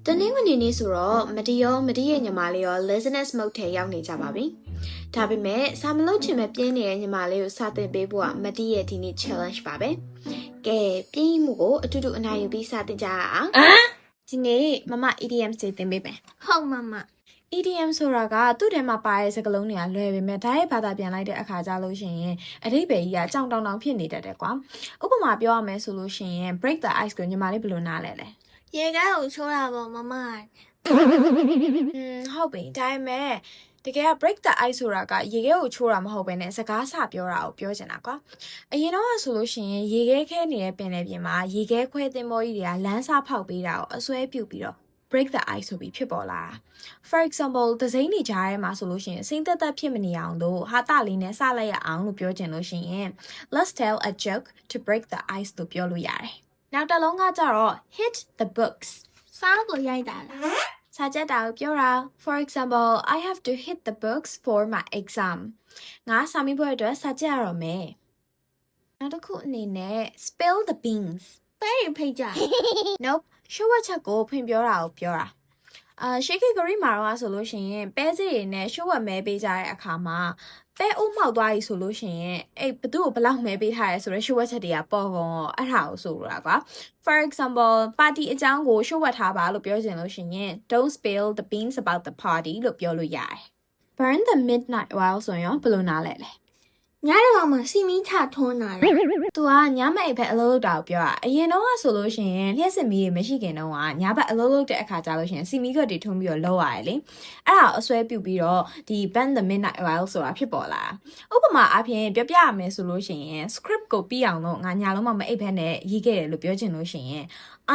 တနင်္ဂနွေနေ့ဆိုတော့မတီရောမတီရဲ့ညီမလေးရော listeners mode ထဲရောက်နေကြပါပြီ။ဒါပေမဲ့စာမလုပ်ချင်မဲ့ပြင်းနေတဲ့ညီမလေးကိုစာသင်ပေးဖို့ကမတီရဲ့ဒီနေ့ challenge ပါပဲ။ကဲပြင်းမှုကိုအတူတူအနိုင်ယူပြီးစာသင်ကြရအောင်။ဒီနေ့မမ EDM စေသင်ပေးမယ်။ ဟုတ်မမ EDM ဆိုတာကသူ့ထဲမှာပါတဲ့စကားလုံးတွေကလွယ်ပေမဲ့ဒါရဲ့ဘာသာပြန်လိုက်တဲ့အခါကျလို့ရှိရင်အဓိပ္ပာယ်ကြီးကကြောင်တောင်တောင်ဖြစ်နေတတ်တယ်ကွာ။ဥပမာပြောရမယ်ဆိုလို့ရှိရင် break the ice ကိုညီမလေးဘယ်လိုနားလဲလဲ ရေကန်းကိုချိုးတာပေါ့မမ ဟုတ်ပြီဒါပေမဲ့တကယ်က break the ice ဆိုတာကရေခဲကိုချိုးတာမဟုတ်ဘဲနဲ့စကားစပြောတာကိုပြောချင်တာကွာအရင်တော့ဆိုလို့ရှိရင်ရေခဲခဲနေတဲ့ပင်လယ်ပြင်မှာရေခဲခွဲသင်္ဘောကြီးတွေကလမ်းစာဖောက်ပေးတာကိုအစွဲပြုတ်ပြီးတော့ break the ice ဆိုပြီးဖြစ်ပေါ်လာတာ for example သစိမ်းနေကြရဲမှာဆိုလို့ရှိရင်စိမ့်သက်သက်ဖြစ်မနေအောင်လို့ဟာတာလေးနဲ့စလိုက်ရအောင်လို့ပြောချင်လို့ရှိရင် let's tell a joke to break the ice လို့ပြောလို့ရတယ်နောက်တစ်လုံးကကြတော့ hit the books စားကိုရိုက်တာလား စာချက်တာကိုပြောတာ for example I have to hit the books for my exam ငါစာမေးပွဲအတွက်စာချက်ရတော့မယ်နောက်တစ်ခုအနေနဲ့ spill the beans ပဲရင်ဖိတ်ကြ nope ရှုပ်ဝက်ချက်ကိုဖွင့်ပြောတာကိုပြောတာရှေးခေတ်ဂရီမာတော့ဆိုလို့ရှိရင်ပဲစီတွေနဲ့ရှုပ်ဝက်မဲပေးကြတဲ့အခါမှာပဲအိုးမှောက်သွားပြီဆိုလို့ရှိရင်အဲ့ဘသူ့ကိုဘလောက်မဲပေးထားရဲဆိုတော့ရှုပ်ဝက်ချက်တွေကပေါ်ကုန်အဲ့ဒါကိုဆိုလိုတာကွာ for example party အကြောင်းကိုရှုပ်ဝက်ထားပါလို့ပြောချင်လို့ရှိရင် don't spill the beans about the party လို့ပြောလို့ရတယ် burn the midnight oil ဆိုရင်ဘယ်လိုနားလဲလဲ ညတော့မှစီမီထထွန်းတာလေ သူကညမအိပ်ပဲအလုပ်လုပ်တာကိုပြောတာအရင်တော့ဆိုလို့ရှိရင်လျှက်စစ်မီးတွေမရှိခင်တော့ကညဘက်အလုပ်လုပ်တဲ့အခါကျလို့ရှိရင်စီမီးခွက်တွေထုံးပြီးတော့လုပ်ရတယ်လေအဲ့ဒါကိုအစွဲပြုတ်ပြီးတော့ဒီ burn the midnight oil ဆိုတာဖြစ်ပေါ်လာဥပမာအပြင်ပြပြရမယ်ဆိုလို့ရှိရင် script ကိုပြီးအောင်လို့ငါညလုံးမအိပ်ဘဲနဲ့ရေးခဲ့တယ်လို့ပြောချင်လို့ရှိရင်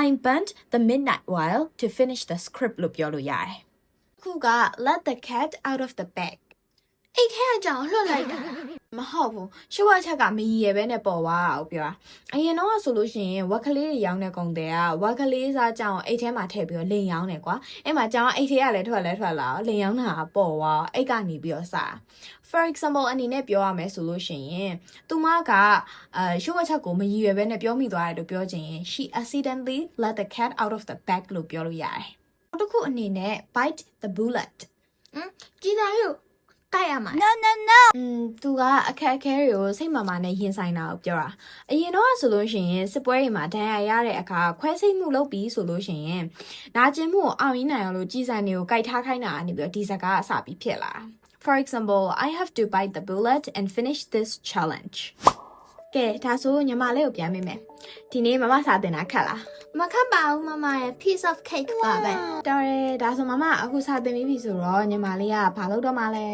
I burnt the midnight oil to finish the script လို့ပြောလို့ရတယ်ခုက let the cat out of the bag အိတ်ထဲအကြောင်လှုပ်လိုက်တာ မဟုတ်ဘူးရှုပ်ဝချက်ကမရည်ရပဲနဲ့ပေါ်သွားတာကိုပြောတာအရင်တော့ဆိုလို့ရှိရင်ဝက်ကလေးတွေရောင်းတဲ့ကုန်တဲ့ကဝက်ကလေးစားကြောင်အိတ်ထဲမှာထည့်ပြီးတော့လိန်ရောင်းတယ်ကွာအဲ့မှာကြောင်အိတ်ထဲကလည်းထွက်လာလိန်ရောင်းတာကပေါ်သွားအိတ်ကနေပြီးတော့စား for example အနေနဲ့ပြောရမယ်ဆိုလို့ရှိရင်သူမကရှုပ်ဝချက်ကိုမရည်ရပဲနဲ့ပြောမိသွားတယ်လို့ပြောချင်ရင် she accidentally let the cat out of the bag လို့ပြောလို့ရတယ်နောက်တစ်ခုအနေနဲ့ bite the bullet ကြည်သားလို့ကြိုက်ရမှာ no သူကအခက်အခဲတွေကိုစိတ်မာမာနဲ့ရင်ဆိုင်တာကိုပြောတာအရင်တော့ဆိုလို့ရှိရင်စစ်ပွဲတွေမှာဒဏ်ရာရတဲ့အခါခွဲစိတ်မှုလုပ်ပြီးဆိုလို့ရှိရင်နာကျင်မှုကိုအောင်ရင်းနိုင်အောင်လို့ကြီးစံတွေကိုကြိုက်ထားခိုင်းတာကနေပြီးတော့ဒီစကားအစပြီးဖြစ်လာ For example I have to bite the bullet and finish this challenge ကဲဒါဆိုညီမလေးကိုပြန်ပေးမယ်ဒီနေ့မမစာတင်တာခက်လား မခတ်ပါဘူးမမရဲ့ piece of cake ပါပဲ တော်တယ်ဒါဆိုမမအခုစာတင်ပြီးပြီဆိုတော့ညီမလေးကဘာလုပ်တော့မှလဲ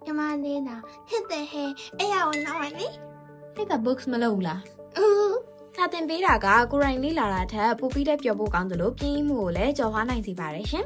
ညီမလေးက hit the hay အဲ့ရအောင်နောက်ရလေ hit the books မလုပ်ဘူးလား စာတင်ပေးတာကကိုရိုင်းလေးလာတာထက်ပိုပြီးတဲ့ပျော်ဖို့ကောင်းသလိုပြင်းမှုကိုလည်းကြော်hóaနိုင်စေပါတယ်ရှင်